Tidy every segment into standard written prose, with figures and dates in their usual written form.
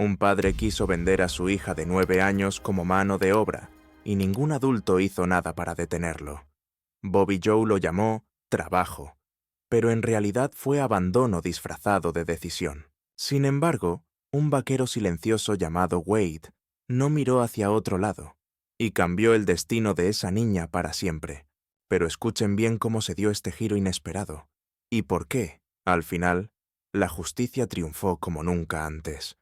Un padre quiso vender a su hija de 9 años como mano de obra, y ningún adulto hizo nada para detenerlo. Bobby Joe lo llamó trabajo, pero en realidad fue abandono disfrazado de decisión. Sin embargo, un vaquero silencioso llamado Wade no miró hacia otro lado, y cambió el destino de esa niña para siempre. Pero escuchen bien cómo se dio este giro inesperado, y por qué, al final, la justicia triunfó como nunca antes.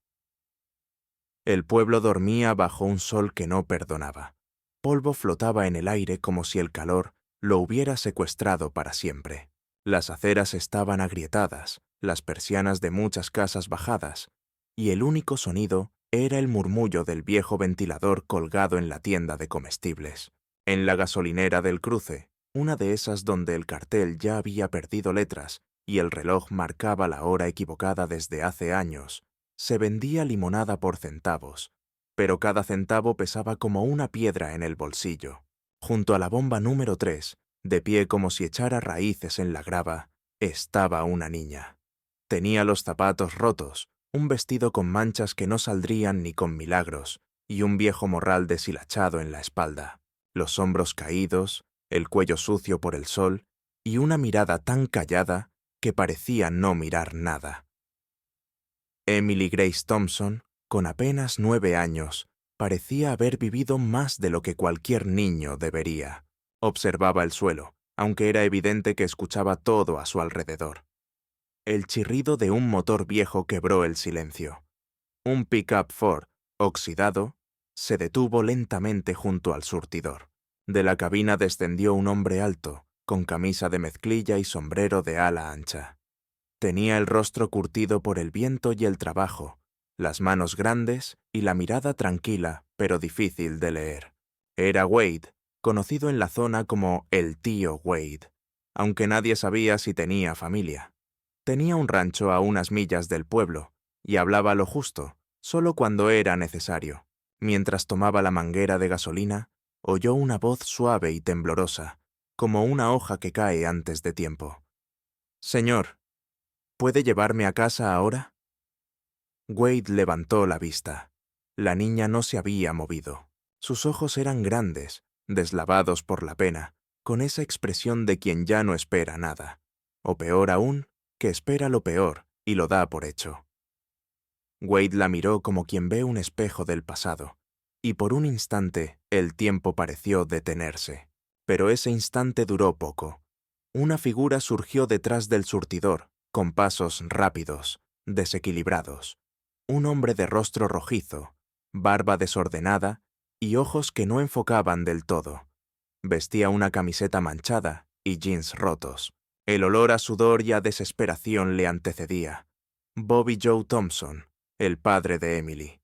El pueblo dormía bajo un sol que no perdonaba. Polvo flotaba en el aire como si el calor lo hubiera secuestrado para siempre. Las aceras estaban agrietadas, las persianas de muchas casas bajadas, y el único sonido era el murmullo del viejo ventilador colgado en la tienda de comestibles. En la gasolinera del cruce, una de esas donde el cartel ya había perdido letras y el reloj marcaba la hora equivocada desde hace años, se vendía limonada por centavos, pero cada centavo pesaba como una piedra en el bolsillo. Junto a la bomba número 3, de pie como si echara raíces en la grava, estaba una niña. Tenía los zapatos rotos, un vestido con manchas que no saldrían ni con milagros, y un viejo morral deshilachado en la espalda, los hombros caídos, el cuello sucio por el sol, y una mirada tan callada que parecía no mirar nada. Emily Grace Thompson, con apenas 9 años, parecía haber vivido más de lo que cualquier niño debería. Observaba el suelo, aunque era evidente que escuchaba todo a su alrededor. El chirrido de un motor viejo quebró el silencio. Un pick-up Ford, oxidado, se detuvo lentamente junto al surtidor. De la cabina descendió un hombre alto, con camisa de mezclilla y sombrero de ala ancha. Tenía el rostro curtido por el viento y el trabajo, las manos grandes y la mirada tranquila, pero difícil de leer. Era Wade, conocido en la zona como el tío Wade, aunque nadie sabía si tenía familia. Tenía un rancho a unas millas del pueblo, y hablaba lo justo, solo cuando era necesario. Mientras tomaba la manguera de gasolina, oyó una voz suave y temblorosa, como una hoja que cae antes de tiempo. «Señor, ¿puede llevarme a casa ahora?» Wade levantó la vista. La niña no se había movido. Sus ojos eran grandes, deslavados por la pena, con esa expresión de quien ya no espera nada. O peor aún, que espera lo peor y lo da por hecho. Wade la miró como quien ve un espejo del pasado, y por un instante el tiempo pareció detenerse. Pero ese instante duró poco. Una figura surgió detrás del surtidor, con pasos rápidos, desequilibrados. Un hombre de rostro rojizo, barba desordenada y ojos que no enfocaban del todo. Vestía una camiseta manchada y jeans rotos. El olor a sudor y a desesperación le antecedía. Bobby Joe Thompson, el padre de Emily.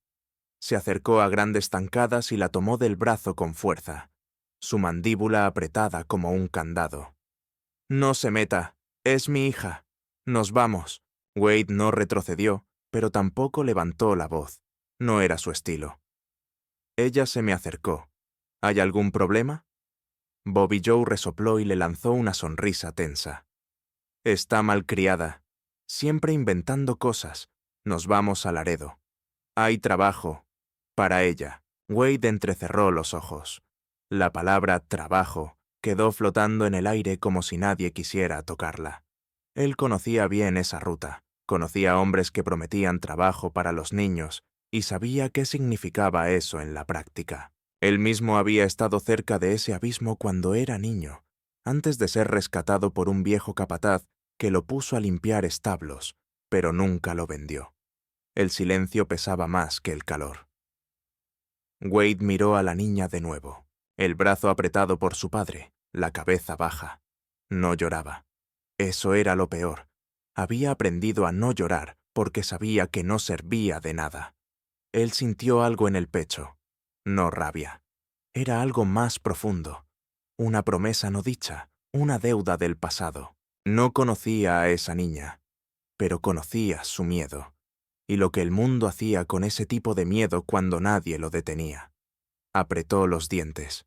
Se acercó a grandes zancadas y la tomó del brazo con fuerza, su mandíbula apretada como un candado. «No se meta, es mi hija. Nos vamos». Wade no retrocedió, pero tampoco levantó la voz. No era su estilo. Ella se me acercó. «¿Hay algún problema?» Bobby Joe resopló y le lanzó una sonrisa tensa. «Está malcriada. Siempre inventando cosas. Nos vamos a Laredo. Hay trabajo. Para ella». Wade entrecerró los ojos. La palabra trabajo quedó flotando en el aire como si nadie quisiera tocarla. Él conocía bien esa ruta, conocía hombres que prometían trabajo para los niños y sabía qué significaba eso en la práctica. Él mismo había estado cerca de ese abismo cuando era niño, antes de ser rescatado por un viejo capataz que lo puso a limpiar establos, pero nunca lo vendió. El silencio pesaba más que el calor. Wade miró a la niña de nuevo, el brazo apretado por su padre, la cabeza baja. No lloraba. Eso era lo peor. Había aprendido a no llorar porque sabía que no servía de nada. Él sintió algo en el pecho. No rabia. Era algo más profundo. Una promesa no dicha, una deuda del pasado. No conocía a esa niña, pero conocía su miedo, y lo que el mundo hacía con ese tipo de miedo cuando nadie lo detenía. Apretó los dientes.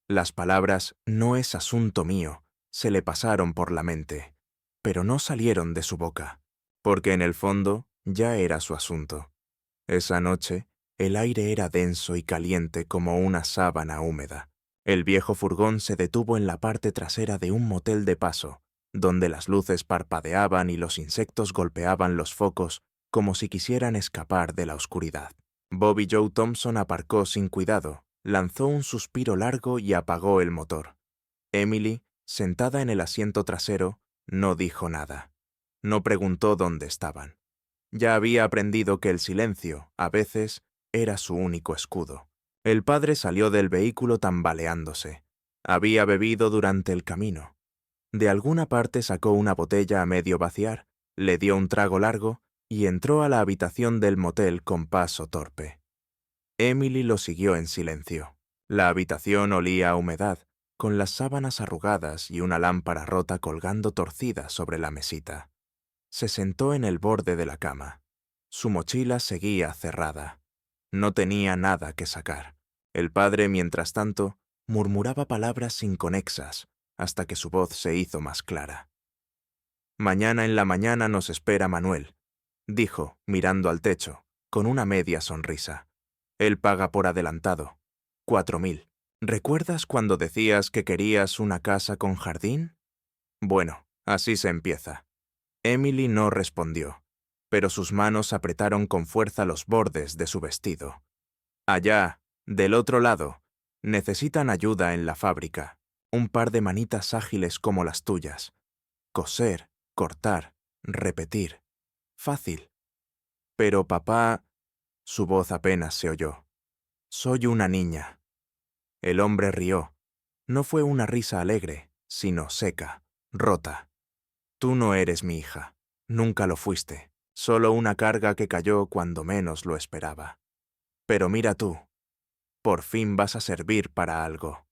Las palabras «no es asunto mío» se le pasaron por la mente, pero no salieron de su boca, porque en el fondo ya era su asunto. Esa noche, el aire era denso y caliente como una sábana húmeda. El viejo furgón se detuvo en la parte trasera de un motel de paso, donde las luces parpadeaban y los insectos golpeaban los focos como si quisieran escapar de la oscuridad. Bobby Joe Thompson aparcó sin cuidado, lanzó un suspiro largo y apagó el motor. Emily, sentada en el asiento trasero, no dijo nada. No preguntó dónde estaban. Ya había aprendido que el silencio, a veces, era su único escudo. El padre salió del vehículo tambaleándose. Había bebido durante el camino. De alguna parte sacó una botella a medio vaciar, le dio un trago largo y entró a la habitación del motel con paso torpe. Emily lo siguió en silencio. La habitación olía a humedad, con las sábanas arrugadas y una lámpara rota colgando torcida sobre la mesita. Se sentó en el borde de la cama. Su mochila seguía cerrada. No tenía nada que sacar. El padre, mientras tanto, murmuraba palabras inconexas hasta que su voz se hizo más clara. «Mañana en la mañana nos espera Manuel», dijo, mirando al techo, con una media sonrisa. «Él paga por adelantado. 4.000. ¿Recuerdas cuando decías que querías una casa con jardín? Bueno, así se empieza». Emily no respondió, pero sus manos apretaron con fuerza los bordes de su vestido. «Allá, del otro lado, necesitan ayuda en la fábrica. Un par de manitas ágiles como las tuyas. Coser, cortar, repetir. Fácil. Pero papá...» Su voz apenas se oyó. «Soy una niña». El hombre rió. No fue una risa alegre, sino seca, rota. «Tú no eres mi hija. Nunca lo fuiste. Solo una carga que cayó cuando menos lo esperaba. Pero mira tú. Por fin vas a servir para algo».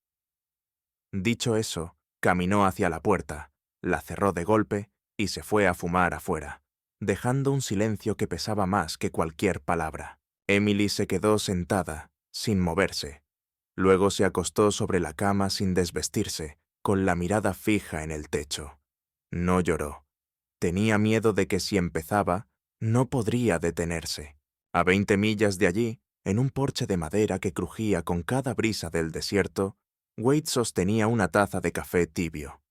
Dicho eso, caminó hacia la puerta, la cerró de golpe y se fue a fumar afuera, dejando un silencio que pesaba más que cualquier palabra. Emily se quedó sentada, sin moverse. Luego se acostó sobre la cama sin desvestirse, con la mirada fija en el techo. No lloró. Tenía miedo de que si empezaba, no podría detenerse. A 20 millas de allí, en un porche de madera que crujía con cada brisa del desierto, Wade sostenía una taza de café tibio.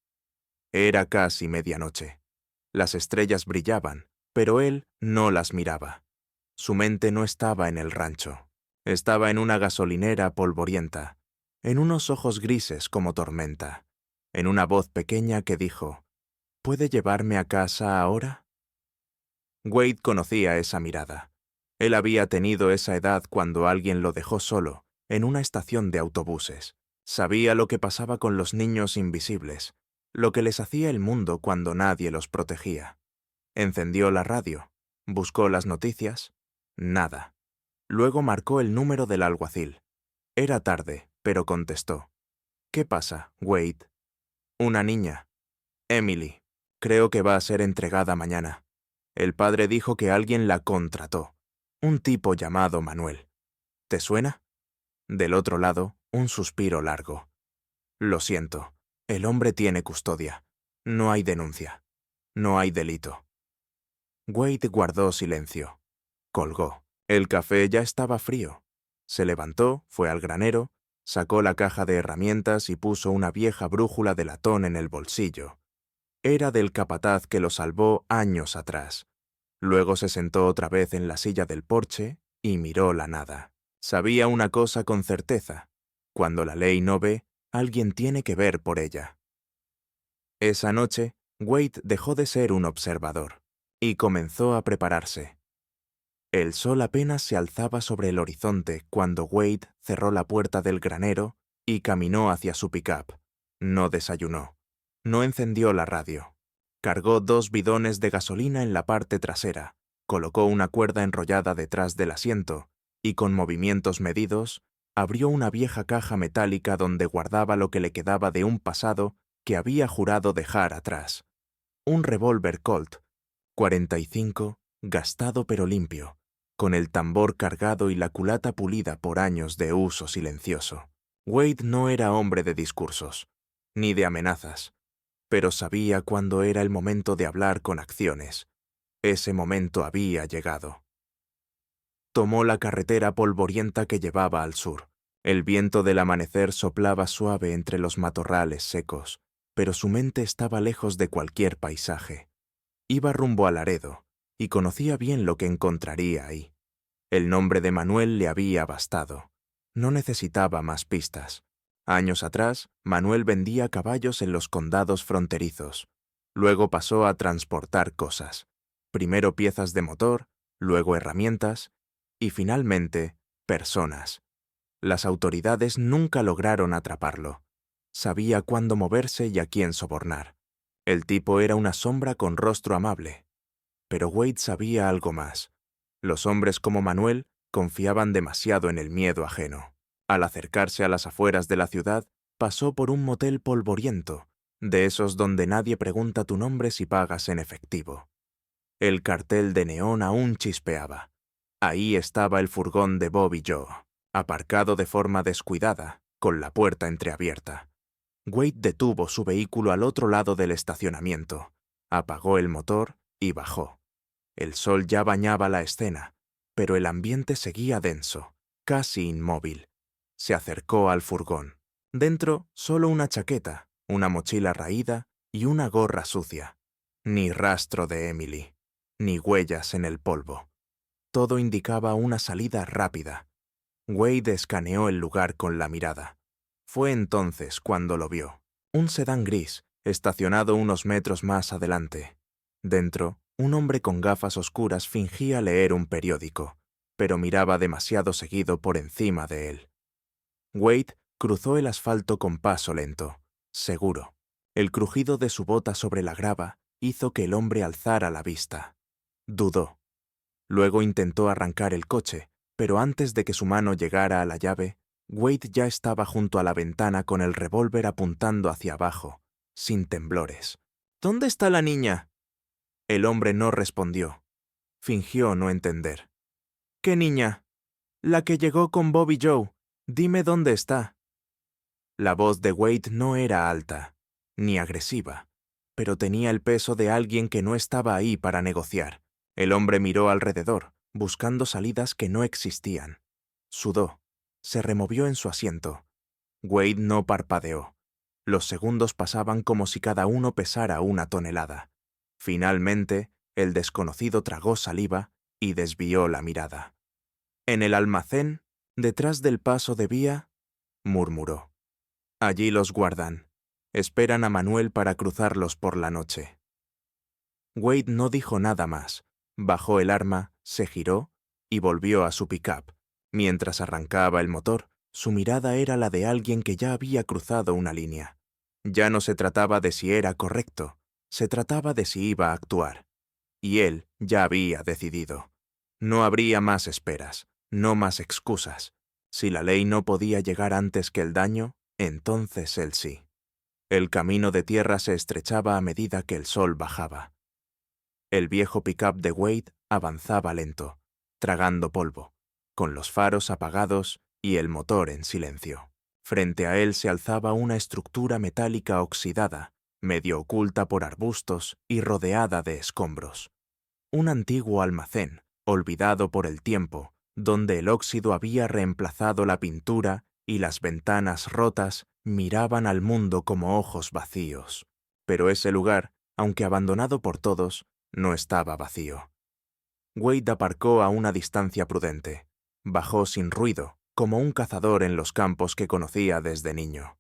Era casi medianoche. Las estrellas brillaban, pero él no las miraba. Su mente no estaba en el rancho. Estaba en una gasolinera polvorienta, en unos ojos grises como tormenta, en una voz pequeña que dijo: «¿Puede llevarme a casa ahora?». Wade conocía esa mirada. Él había tenido esa edad cuando alguien lo dejó solo, en una estación de autobuses. Sabía lo que pasaba con los niños invisibles, lo que les hacía el mundo cuando nadie los protegía. Encendió la radio, buscó las noticias, nada. Luego marcó el número del alguacil. Era tarde, pero contestó. «¿Qué pasa, Wade?» «Una niña. Emily. Creo que va a ser entregada mañana. El padre dijo que alguien la contrató. Un tipo llamado Manuel. ¿Te suena?». Del otro lado, un suspiro largo. «Lo siento. El hombre tiene custodia. No hay denuncia. No hay delito». Wade guardó silencio. Colgó. El café ya estaba frío. Se levantó, fue al granero, sacó la caja de herramientas y puso una vieja brújula de latón en el bolsillo. Era del capataz que lo salvó años atrás. Luego se sentó otra vez en la silla del porche y miró la nada. Sabía una cosa con certeza. Cuando la ley no ve, alguien tiene que ver por ella. Esa noche, Wade dejó de ser un observador y comenzó a prepararse. El sol apenas se alzaba sobre el horizonte cuando Wade cerró la puerta del granero y caminó hacia su pick-up. No desayunó. No encendió la radio. Cargó 2 bidones de gasolina en la parte trasera, colocó una cuerda enrollada detrás del asiento y, con movimientos medidos, abrió una vieja caja metálica donde guardaba lo que le quedaba de un pasado que había jurado dejar atrás. Un revólver Colt, 45, gastado pero limpio, con el tambor cargado y la culata pulida por años de uso silencioso. Wade no era hombre de discursos, ni de amenazas, pero sabía cuándo era el momento de hablar con acciones. Ese momento había llegado. Tomó la carretera polvorienta que llevaba al sur. El viento del amanecer soplaba suave entre los matorrales secos, pero su mente estaba lejos de cualquier paisaje. Iba rumbo a Laredo, y conocía bien lo que encontraría ahí. El nombre de Manuel le había bastado. No necesitaba más pistas. Años atrás, Manuel vendía caballos en los condados fronterizos. Luego pasó a transportar cosas. Primero piezas de motor, luego herramientas y finalmente personas. Las autoridades nunca lograron atraparlo. Sabía cuándo moverse y a quién sobornar. El tipo era una sombra con rostro amable. Pero Wade sabía algo más. Los hombres como Manuel confiaban demasiado en el miedo ajeno. Al acercarse a las afueras de la ciudad, pasó por un motel polvoriento, de esos donde nadie pregunta tu nombre si pagas en efectivo. El cartel de neón aún chispeaba. Ahí estaba el furgón de Bob y Joe, aparcado de forma descuidada, con la puerta entreabierta. Wade detuvo su vehículo al otro lado del estacionamiento, apagó el motor y bajó. El sol ya bañaba la escena, pero el ambiente seguía denso, casi inmóvil. Se acercó al furgón. Dentro, solo una chaqueta, una mochila raída y una gorra sucia. Ni rastro de Emily, ni huellas en el polvo. Todo indicaba una salida rápida. Wade escaneó el lugar con la mirada. Fue entonces cuando lo vio. Un sedán gris, estacionado unos metros más adelante. Dentro, un hombre con gafas oscuras fingía leer un periódico, pero miraba demasiado seguido por encima de él. Wade cruzó el asfalto con paso lento, seguro. El crujido de su bota sobre la grava hizo que el hombre alzara la vista. Dudó. Luego intentó arrancar el coche, pero antes de que su mano llegara a la llave, Wade ya estaba junto a la ventana con el revólver apuntando hacia abajo, sin temblores. «¿Dónde está la niña?» El hombre no respondió. Fingió no entender. «¿Qué niña?» «La que llegó con Bob y Joe. Dime dónde está». La voz de Wade no era alta, ni agresiva, pero tenía el peso de alguien que no estaba ahí para negociar. El hombre miró alrededor, buscando salidas que no existían. Sudó. Se removió en su asiento. Wade no parpadeó. Los segundos pasaban como si cada uno pesara 1 tonelada. Finalmente, el desconocido tragó saliva y desvió la mirada. «En el almacén, detrás del paso de vía», murmuró. «Allí los guardan. Esperan a Manuel para cruzarlos por la noche». Wade no dijo nada más. Bajó el arma, se giró y volvió a su pick-up. Mientras arrancaba el motor, su mirada era la de alguien que ya había cruzado una línea. Ya no se trataba de si era correcto, se trataba de si iba a actuar. Y él ya había decidido. No habría más esperas, no más excusas. Si la ley no podía llegar antes que el daño, entonces él sí. El camino de tierra se estrechaba a medida que el sol bajaba. El viejo pick-up de Wade avanzaba lento, tragando polvo, con los faros apagados y el motor en silencio. Frente a él se alzaba una estructura metálica oxidada, medio oculta por arbustos y rodeada de escombros. Un antiguo almacén, olvidado por el tiempo, donde el óxido había reemplazado la pintura y las ventanas rotas miraban al mundo como ojos vacíos. Pero ese lugar, aunque abandonado por todos, no estaba vacío. Wade aparcó a una distancia prudente. Bajó sin ruido, como un cazador en los campos que conocía desde niño.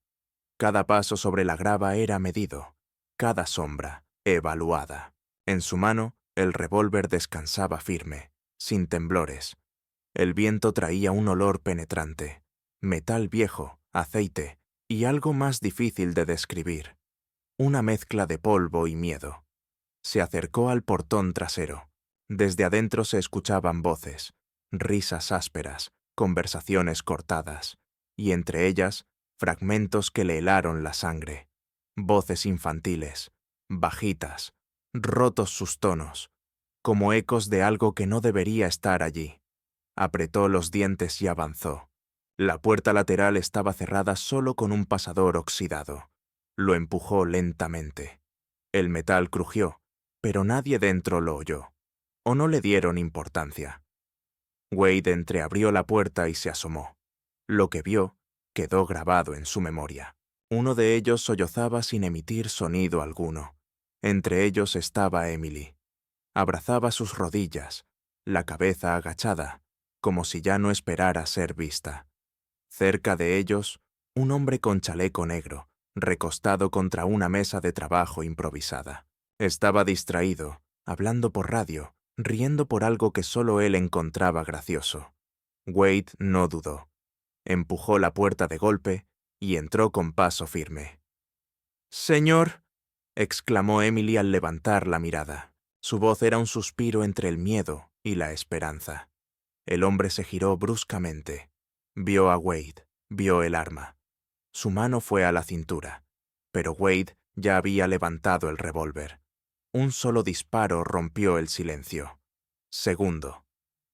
Cada paso sobre la grava era medido, cada sombra evaluada. En su mano, el revólver descansaba firme, sin temblores. El viento traía un olor penetrante, metal viejo, aceite y algo más difícil de describir. Una mezcla de polvo y miedo. Se acercó al portón trasero. Desde adentro se escuchaban voces, risas ásperas, conversaciones cortadas, y entre ellas, fragmentos que le helaron la sangre. Voces infantiles, bajitas, rotos sus tonos, como ecos de algo que no debería estar allí. Apretó los dientes y avanzó. La puerta lateral estaba cerrada solo con un pasador oxidado. Lo empujó lentamente. El metal crujió, pero nadie dentro lo oyó, o no le dieron importancia. Wade entreabrió la puerta y se asomó. Lo que vio quedó grabado en su memoria. Uno de ellos sollozaba sin emitir sonido alguno. Entre ellos estaba Emily. Abrazaba sus rodillas, la cabeza agachada, como si ya no esperara ser vista. Cerca de ellos, un hombre con chaleco negro, recostado contra una mesa de trabajo improvisada. Estaba distraído, hablando por radio, riendo por algo que solo él encontraba gracioso. Wade no dudó. Empujó la puerta de golpe y entró con paso firme. «Señor», exclamó Emily al levantar la mirada. Su voz era un suspiro entre el miedo y la esperanza. El hombre se giró bruscamente. Vio a Wade, vio el arma. Su mano fue a la cintura, pero Wade ya había levantado el revólver. Un solo disparo rompió el silencio. Segundo.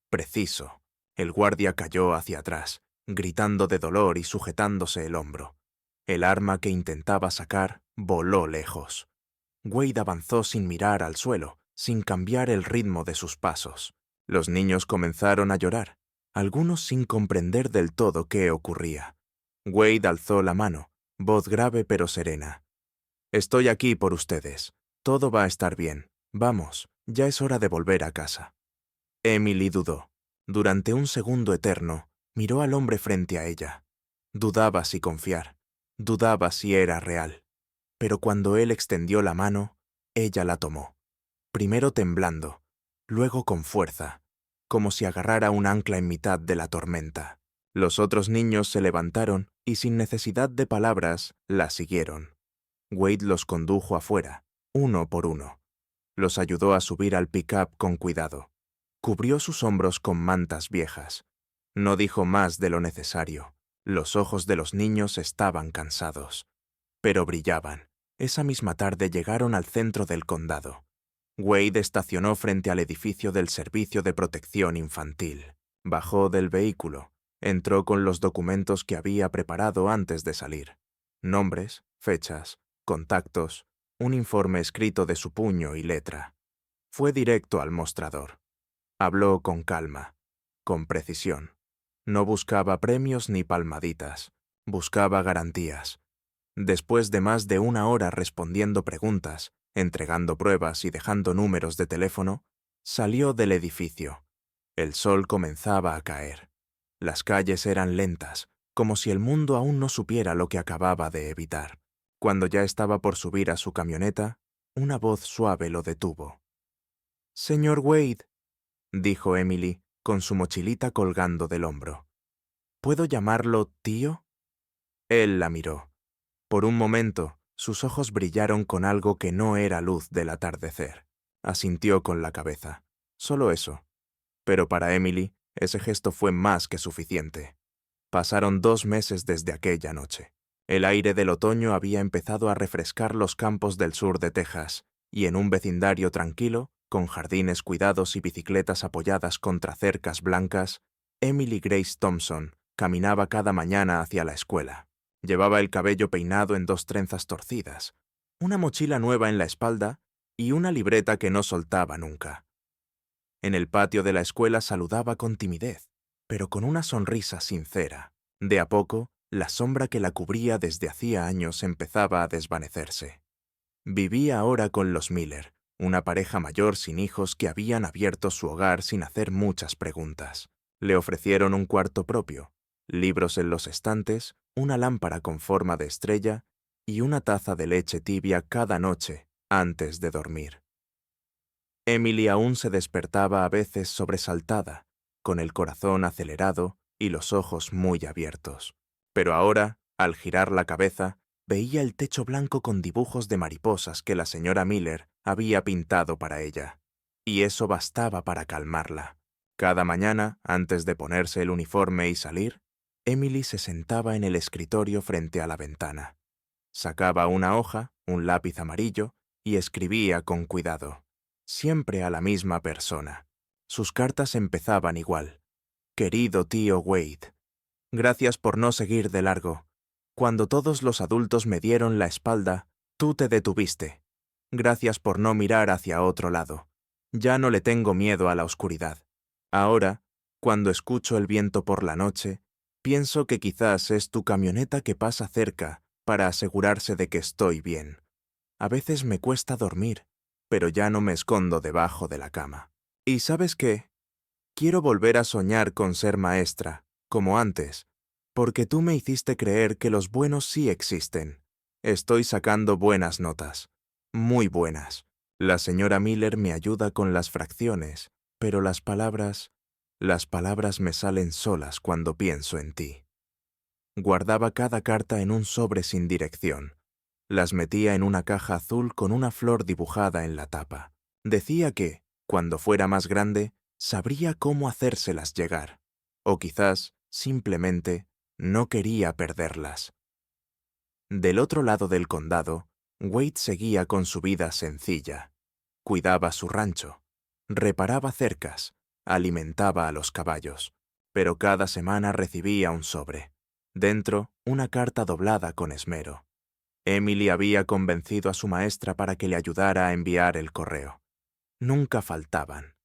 Preciso. El guardia cayó hacia atrás, gritando de dolor y sujetándose el hombro. El arma que intentaba sacar voló lejos. Wade avanzó sin mirar al suelo, sin cambiar el ritmo de sus pasos. Los niños comenzaron a llorar, algunos sin comprender del todo qué ocurría. Wade alzó la mano, voz grave pero serena. «Estoy aquí por ustedes. Todo va a estar bien. Vamos, ya es hora de volver a casa». Emily dudó. Durante un segundo eterno, miró al hombre frente a ella. Dudaba si confiar, dudaba si era real. Pero cuando él extendió la mano, ella la tomó. Primero temblando, luego con fuerza, como si agarrara un ancla en mitad de la tormenta. Los otros niños se levantaron y sin necesidad de palabras, la siguieron. Wade los condujo afuera, uno por uno. Los ayudó a subir al pick-up con cuidado. Cubrió sus hombros con mantas viejas. No dijo más de lo necesario. Los ojos de los niños estaban cansados, pero brillaban. Esa misma tarde llegaron al centro del condado. Wade estacionó frente al edificio del Servicio de Protección Infantil. Bajó del vehículo. Entró con los documentos que había preparado antes de salir. Nombres, fechas, contactos, un informe escrito de su puño y letra. Fue directo al mostrador. Habló con calma, con precisión. No buscaba premios ni palmaditas. Buscaba garantías. Después de más de una hora respondiendo preguntas, entregando pruebas y dejando números de teléfono, salió del edificio. El sol comenzaba a caer. Las calles eran lentas, como si el mundo aún no supiera lo que acababa de evitar. Cuando ya estaba por subir a su camioneta, una voz suave lo detuvo. «Señor Wade», dijo Emily, con su mochilita colgando del hombro. «¿Puedo llamarlo tío?» Él la miró. Por un momento, sus ojos brillaron con algo que no era luz del atardecer. Asintió con la cabeza. Solo eso. Pero para Emily, ese gesto fue más que suficiente. Pasaron 2 meses desde aquella noche. El aire del otoño había empezado a refrescar los campos del sur de Texas, y en un vecindario tranquilo, con jardines cuidados y bicicletas apoyadas contra cercas blancas, Emily Grace Thompson caminaba cada mañana hacia la escuela. Llevaba el cabello peinado en 2 trenzas torcidas, una mochila nueva en la espalda y una libreta que no soltaba nunca. En el patio de la escuela saludaba con timidez, pero con una sonrisa sincera. De a poco, la sombra que la cubría desde hacía años empezaba a desvanecerse. Vivía ahora con los Miller, una pareja mayor sin hijos que habían abierto su hogar sin hacer muchas preguntas. Le ofrecieron un cuarto propio, libros en los estantes, una lámpara con forma de estrella y una taza de leche tibia cada noche antes de dormir. Emily aún se despertaba a veces sobresaltada, con el corazón acelerado y los ojos muy abiertos. Pero ahora, al girar la cabeza, veía el techo blanco con dibujos de mariposas que la señora Miller había pintado para ella. Y eso bastaba para calmarla. Cada mañana, antes de ponerse el uniforme y salir, Emily se sentaba en el escritorio frente a la ventana. Sacaba una hoja, un lápiz amarillo, y escribía con cuidado. Siempre a la misma persona. Sus cartas empezaban igual. «Querido tío Wade, gracias por no seguir de largo. Cuando todos los adultos me dieron la espalda, tú te detuviste. Gracias por no mirar hacia otro lado. Ya no le tengo miedo a la oscuridad. Ahora, Cuando escucho el viento por la noche, pienso que quizás es tu camioneta que pasa cerca para asegurarse de que estoy bien. A veces me cuesta dormir, pero ya no me escondo debajo de la cama. ¿Y sabes qué? Quiero volver a soñar con ser maestra, como antes, porque tú me hiciste creer que los buenos sí existen. Estoy sacando buenas notas, muy buenas. La señora Miller me ayuda con las fracciones, pero las palabras me salen solas cuando pienso en ti. Guardaba cada carta en un sobre sin dirección. Las metía en una caja azul con una flor dibujada en la tapa. Decía que, cuando fuera más grande, sabría cómo hacérselas llegar. O quizás, simplemente, no quería perderlas. Del otro lado del condado, Wade seguía con su vida sencilla. Cuidaba su rancho, reparaba cercas, alimentaba a los caballos, pero cada semana recibía un sobre. Dentro, una carta doblada con esmero. Emily había convencido a su maestra para que le ayudara a enviar el correo. Nunca faltaban.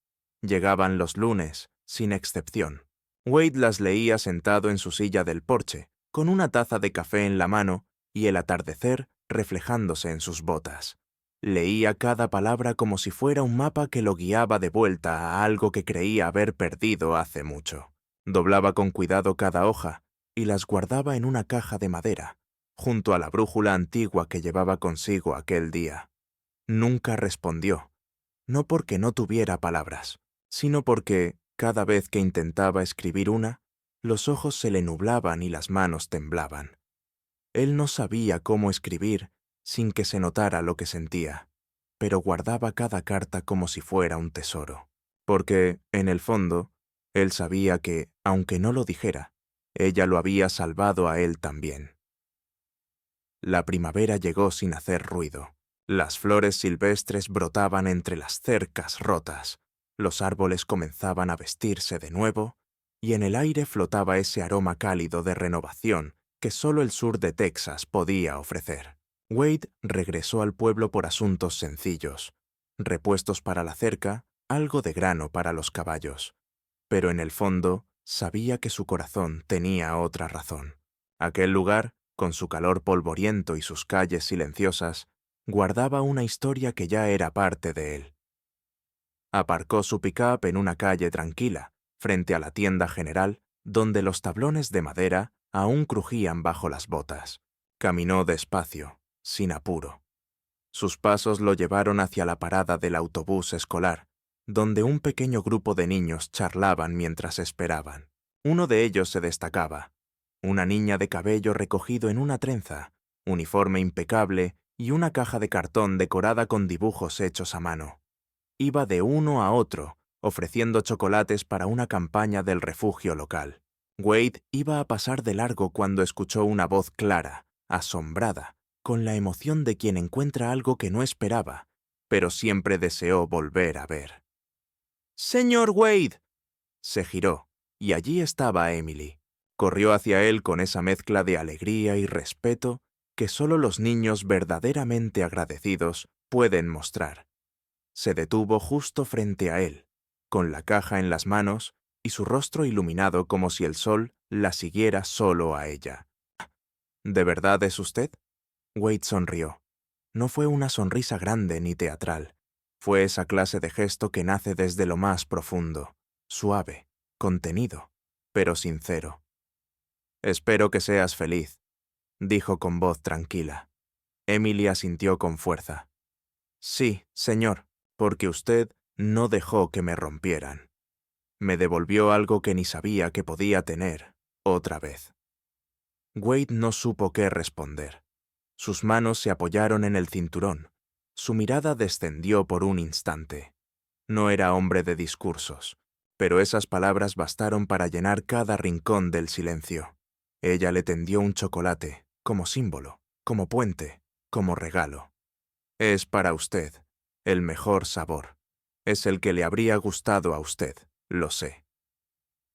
Llegaban los lunes, sin excepción. Wade las leía sentado en su silla del porche, con una taza de café en la mano y el atardecer reflejándose en sus botas. Leía cada palabra como si fuera un mapa que lo guiaba de vuelta a algo que creía haber perdido hace mucho. Doblaba con cuidado cada hoja y las guardaba en una caja de madera, junto a la brújula antigua que llevaba consigo aquel día. Nunca respondió, no porque no tuviera palabras, sino porque, cada vez que intentaba escribir una, los ojos se le nublaban y las manos temblaban. Él no sabía cómo escribir sin que se notara lo que sentía, pero guardaba cada carta como si fuera un tesoro, porque, en el fondo, él sabía que, aunque no lo dijera, ella lo había salvado a él también. La primavera llegó sin hacer ruido. Las flores silvestres brotaban entre las cercas rotas, los árboles comenzaban a vestirse de nuevo, y en el aire flotaba ese aroma cálido de renovación que solo el sur de Texas podía ofrecer. Wade regresó al pueblo por asuntos sencillos, repuestos para la cerca, algo de grano para los caballos. Pero en el fondo, sabía que su corazón tenía otra razón. Aquel lugar, con su calor polvoriento y sus calles silenciosas, guardaba una historia que ya era parte de él. Aparcó su pick-up en una calle tranquila, frente a la tienda general, donde los tablones de madera aún crujían bajo las botas. Caminó despacio, sin apuro. Sus pasos lo llevaron hacia la parada del autobús escolar, donde un pequeño grupo de niños charlaban mientras esperaban. Uno de ellos se destacaba. Una niña de cabello recogido en una trenza, uniforme impecable y una caja de cartón decorada con dibujos hechos a mano. Iba de uno a otro, ofreciendo chocolates para una campaña del refugio local. Wade iba a pasar de largo cuando escuchó una voz clara, asombrada, con la emoción de quien encuentra algo que no esperaba, pero siempre deseó volver a ver. «¡Señor Wade!». Se giró, y allí estaba Emily. Corrió hacia él con esa mezcla de alegría y respeto que solo los niños verdaderamente agradecidos pueden mostrar. Se detuvo justo frente a él, con la caja en las manos y su rostro iluminado como si el sol la siguiera solo a ella. «¿De verdad es usted?». Wade sonrió. No fue una sonrisa grande ni teatral. Fue esa clase de gesto que nace desde lo más profundo, suave, contenido, pero sincero. «Espero que seas feliz», dijo con voz tranquila. Emily asintió con fuerza. «Sí, señor, porque usted no dejó que me rompieran. Me devolvió algo que ni sabía que podía tener, otra vez». Wade no supo qué responder. Sus manos se apoyaron en el cinturón. Su mirada descendió por un instante. No era hombre de discursos, pero esas palabras bastaron para llenar cada rincón del silencio. Ella le tendió un chocolate, como símbolo, como puente, como regalo. «Es para usted, el mejor sabor. Es el que le habría gustado a usted, lo sé».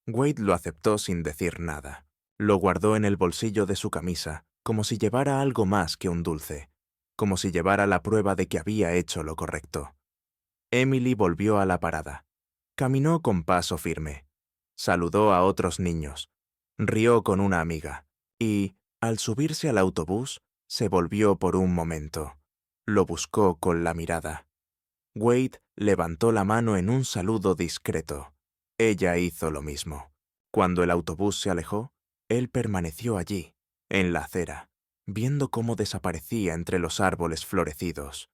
Wade lo aceptó sin decir nada. Lo guardó en el bolsillo de su camisa, como si llevara algo más que un dulce, como si llevara la prueba de que había hecho lo correcto. Emily volvió a la parada. Caminó con paso firme. saludó a otros niños, rió con una amiga y, al subirse al autobús, se volvió por un momento. Lo buscó con la mirada. Wade levantó la mano en un saludo discreto. Ella hizo lo mismo. Cuando el autobús se alejó, él permaneció allí, en la acera, viendo cómo desaparecía entre los árboles florecidos.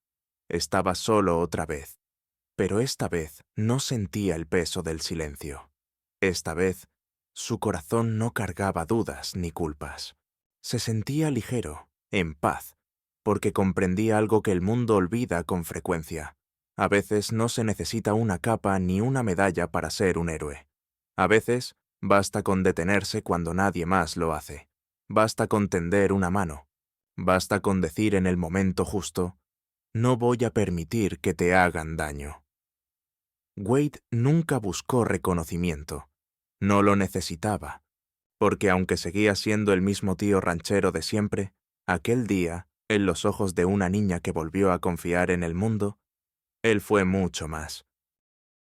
Estaba solo otra vez, pero esta vez no sentía el peso del silencio. Esta vez, su corazón no cargaba dudas ni culpas. Se sentía ligero, en paz, porque comprendía algo que el mundo olvida con frecuencia. A veces no se necesita una capa ni una medalla para ser un héroe. A veces basta con detenerse cuando nadie más lo hace. Basta con tender una mano. Basta con decir en el momento justo: no voy a permitir que te hagan daño. Wade nunca buscó reconocimiento. No lo necesitaba, porque aunque seguía siendo el mismo tío ranchero de siempre, aquel día, en los ojos de una niña que volvió a confiar en el mundo, él fue mucho más.